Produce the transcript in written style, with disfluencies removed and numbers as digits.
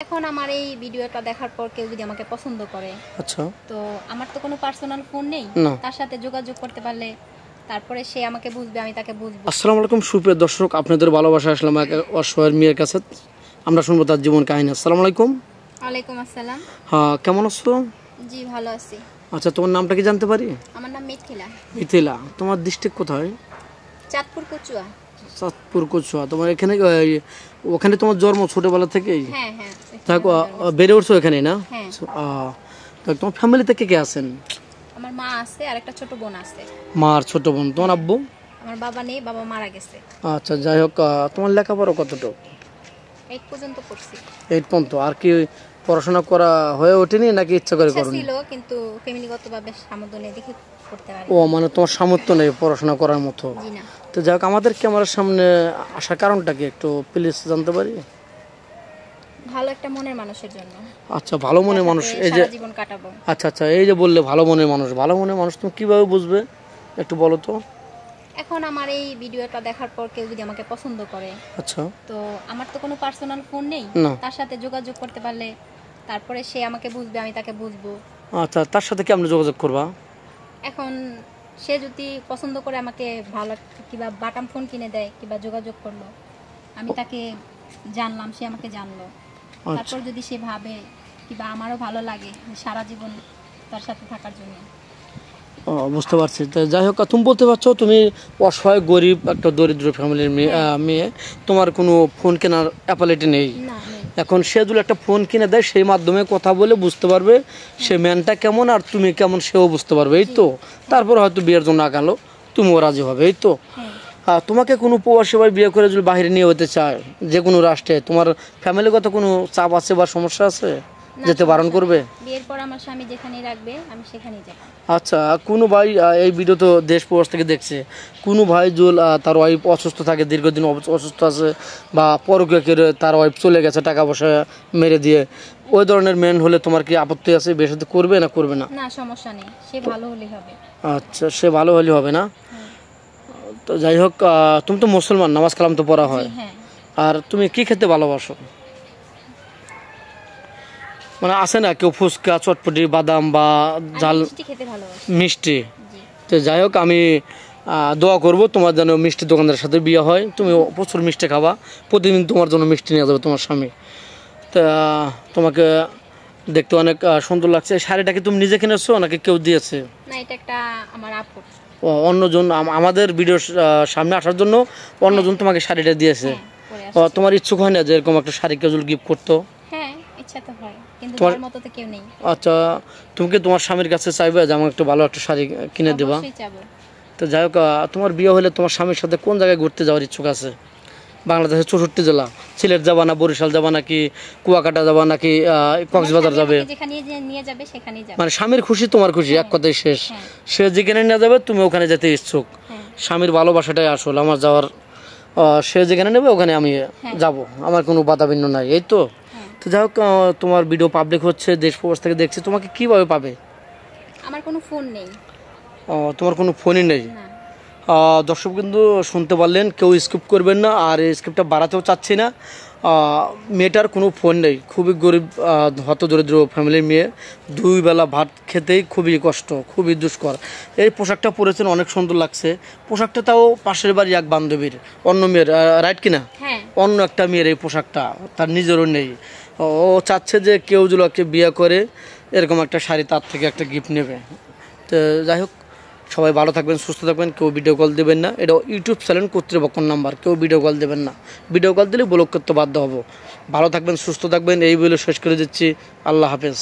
এখন আমার এই ভিডিওটা দেখার পর কেউ যদি আমাকে পছন্দ করে, আচ্ছা, তো আমার তো কোনো পার্সোনাল ফোন নেই, তার সাথে যোগাযোগ করতে পারলে তারপরে সে আমাকে বুঝবে, আমি তাকে বুঝবো। আসসালামু আলাইকুম সুপ্রিয় দর্শক, আপনাদের ভালোবাসা আসলাম অসহায় মেয়ের কাছে। আমরা শুনবো তার জীবন কাহিনী। আসসালামু আলাইকুম। ওয়ালাইকুম আসসালাম। হ্যাঁ, কেমন আছো? জি, ভালো আছি। আচ্ছা, তোমার নামটা কি জানতে পারি? আমার নাম মিথিলা। মিথিলা, তোমার ডিস্ট্রিক্ট কোথায়? চাঁদপুর কচুয়া। চাঁদপুর কচুয়া। তোমার এখানে ওখানে তোমার জন্ম ছোটবেলা থেকেই? হ্যাঁ হ্যাঁ, বেড়ে উঠছো এখানেই না? হ্যাঁ। তোমার ফ্যামিলিতে কে কে আছেন? আমার মা আছে আর একটা ছোট বোন আছে। মা আর ছোট বোন। তোমার আব্বু? আমার বাবা নেই, বাবা মারা গেছে। আচ্ছা, যাই হোক, তোমার লেখাপড়া কতটুকু? 8 পর্যন্ত পড়ছি। 8 পর্যন্ত। আর কি পড়াশোনা করা হয়ে ওঠেনি নাকি ইচ্ছা করে করনি? ছিল, কিন্তু ফ্যামিলিগতভাবে সামর্থ্য নেই দেখে করতে পারি। ও, মানে তোমার সামর্থ্য নেই পড়াশোনা করার মতো? জি না। তো যাই হোক, আমাদের ক্যামেরার সামনে আসার কারণটা কি একটু প্লিজ জানতে পারি? ভালো একটা মনের মানুষের জন্য। আচ্ছা, ভালো মনের মানুষ, এই যে জীবন কাটাবো। আচ্ছা আচ্ছা, এই যে বললে ভালো মনের মানুষ, ভালো মনের মানুষ তুমি কিভাবে বুঝবে একটু বলো তো? এখন আমার এই ভিডিওটা দেখার পর কেউ যদি আমাকে পছন্দ করে, আচ্ছা, তো আমার তো কোনো পার্সোনাল ফোন নেই, তার সাথে যোগাযোগ করতে পারলে তারপরে সে আমাকে বুঝবে, আমি তাকে বুঝবো। আচ্ছা, তার সাথে কেমন যোগাযোগ করবা? এখন সে যদি পছন্দ করে আমাকে ভালো কিবা বাটাম ফোন কিনে দেয়, কিবা যোগাযোগ করলো, আমি তাকে জানলাম, সে আমাকে জানলো, তারপর যদি সে ভাবে কিবা আমারও ভালো লাগে সারা জীবন তার সাথে থাকার জন্য। বুঝতে পারছি। তো যাই হোক, তুমি বলতে পারছো তুমি অসহায় গরিব একটা দরিদ্র ফ্যামিলির মেয়ে, তোমার কোনো ফোন কেনার অ্যাবিলিটি নেই। এখন সে যদি একটা ফোন কিনে দেয়, সেই মাধ্যমে কথা বলে বুঝতে পারবে সে ম্যানটা কেমন আর তুমি কেমন, সেও বুঝতে পারবে, এই তো। তারপর হয়তো বিয়ের জন্য আগালো, তুমিও রাজি হবে, এই তো। তোমাকে কোনো প্রবাসী ভাই বিয়ে করে যদি বাইরে নিয়ে হতে চায়, যে কোনো রাষ্ট্রে, তোমার ফ্যামিলিগত কোনো চাপ আছে বা সমস্যা আছে, যেতে বারণ করবে? বিয়ের পর আমার স্বামী যেখানেই রাখবে আমি সেখানেই যাব। আচ্ছা, কোনো ভাই এই ভিডিও তো দেশ প্রবাস থেকে দেখছে, কোনো ভাই জল তার ওয়াইফ অসুস্থ থাকে, দীর্ঘদিন অসুস্থ আছে, বা পরকীয়া করে তার ওয়াইফ চলে গেছে টাকা পয়সা মেরে দিয়ে, ওই ধরনের মেন হলে তোমার কি আপত্তি আছে? বিয়ে সাথে করবে না করবে না? না, সমস্যা নেই, সে ভালো হলেই হবে। আচ্ছা, সে ভালো হলে হবে না? তো যাই হোক, তুমি তো মুসলমান, নামাজ কালাম তো পড়া হয়। আর তুমি কি খেতে ভালোবাসো? মানে আছে না কেউ ফুচকা, চটপটি, বাদাম বা ঝাল মিষ্টি? তো যাই হোক, আমি দোয়া করবো তোমার যেন মিষ্টি দোকানদারের সাথে বিয়ে হয়, তুমি প্রচুর মিষ্টি খাবা, প্রতিদিন তোমার জন্য মিষ্টি নিয়ে যাবে তোমার স্বামী। তা তোমাকে দেখতে অনেক সুন্দর লাগছে। শাড়িটা কি তুমি নিজে কিনেছো নাকি কেউ দিয়েছে? না, এটা একটা আমার আপু। ও, অন্যজন আমাদের ভিডিওর সামনে আসার জন্য অন্যজন তোমাকে শাড়িটা দিয়েছে? তোমার ইচ্ছুক হয় না যে এরকম একটা শাড়ি কেউ গিফট করতো? হ্যাঁ, ইচ্ছা তো হয়, কিন্তু তোমার মতো তো কেউ নেই। আচ্ছা, তুমি কি তোমার স্বামীর কাছে চাইবে যে আমাকে একটু ভালো একটা শাড়ি কিনে দেবা? অবশ্যই চাইবো। তো যাই হোক, তোমার বিয়ে হলে তোমার স্বামীর সাথে কোন জায়গায় ঘুরতে যাওয়ার ইচ্ছুক আছে? বাংলাদেশের 64 জেলা, সিলেট যাবা না, বরিশাল যাবা নাকি কুয়াকাটা যাবা নাকি কক্সবাজার যাবে? মানে স্বামীর খুশি তোমার খুশি, এক কথাই শেষ। সে যেখানে নিয়ে যাবে তুমি ওখানে যেতে ইচ্ছুক। স্বামীর ভালোবাসাটাই আসল আমার যাওয়ার। সে যেখানে নেবে ওখানে আমি যাব, আমার কোনো বাধা বিঘ্ন নাই, এই তো। তো যাই হোক, তোমার ভিডিও পাবলিক হচ্ছে, দেশ প্রবাস থেকে দেখছি, তোমাকে কিভাবে পাবে? আমার কোনো ফোন নেই। তোমার কোনো ফোনই নেই? দর্শক কিন্তু শুনতে পারলেন, কেউ স্কিপ করবেন না, আর এই স্কিপটা বাড়াতেও চাচ্ছি না। মেয়েটার কোনো ফোন নেই, খুবই গরিব হত দরিদ্র ফ্যামিলির মেয়ে, 2 বেলা ভাত খেতেই খুবই কষ্ট, খুবই দুষ্কর। এই পোশাকটা পরেছেন, অনেক সুন্দর লাগছে পোশাকটা, তাও পাশের বাড়ি এক বান্ধবীর, অন্য মেয়ের, রাইট কিনা? অন্য একটা মেয়ের এই পোশাকটা, তার নিজেরও নেই। ও চাচ্ছে যে কেউ যদি ওকে বিয়ে করে এরকম একটা শাড়ি তার থেকে একটা গিফট নেবে। তো যাই হোক, সবাই ভালো থাকবেন, সুস্থ থাকবেন, কেউ ভিডিও কল দেবেন না, এটা ইউটিউব চ্যানেল কর্তৃপক্ষের নাম্বার, কেউ ভিডিও কল দেবেন না, ভিডিও কল দিলে ব্লক করতে বাধ্য হব। ভালো থাকবেন, সুস্থ থাকবেন, এই বলে শেষ করে দিচ্ছি। আল্লাহ হাফেজ।